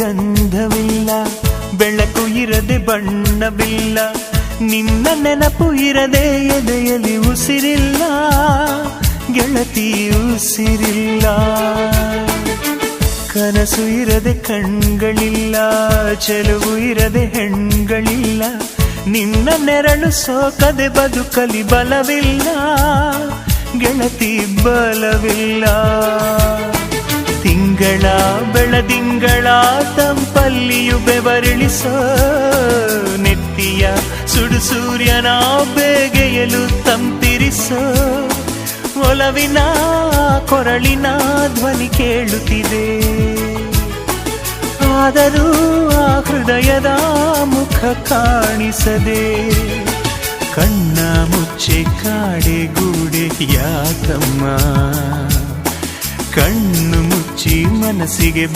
ಗಂಧವಿಲ್ಲ, ಬೆಳಕು ಇರದೆ ಬಣ್ಣವಿಲ್ಲ, ನಿನ್ನ ನೆನಪು ಇರದೆ ಎದೆಯಲ್ಲಿ ಉಸಿರಿಲ್ಲ, ಗೆಳತಿ ಉಸಿರಿಲ್ಲ. ಕನಸು ಇರದೆ ಕಣ್ಗಳಿಲ್ಲ, ಚೆಲುವು ಇರದೆ ಹೆಣ್ಗಳಿಲ್ಲ, ನಿನ್ನ ನೆರಳು ಸೋಕದೆ ಬದುಕಲಿ ಬಲವಿಲ್ಲ, ಗೆಳತಿ ಬಲವಿಲ್ಲ. ತಿಂಗಳ ಬೆಳದಿಂಗಳ ತಂಪಲ್ಲಿಯು ಬೆವರಿಳಿಸೋ, ನೆತ್ತಿಯ ಸುಡು ಸೂರ್ಯನ ಬೇಗೆಯಲು ತಂಪಿರಿಸೋ, ಒಲವಿನ ಕೊರಳಿನ ಧ್ವನಿ ಕೇಳುತ್ತಿದೆ, ಆದರೂ ಆ ಹೃದಯದ ಮುಖ ಕಾಣಿಸದೆ. ಕಣ್ಣ ಮುಚ್ಚೆ ಕಾಡೆ ಗೂಡೆ ಯಾಕಮ್ಮ, ಕಣ್ಣು ಮುಚ್ಚಿ ಮನಸ್ಸಿಗೆ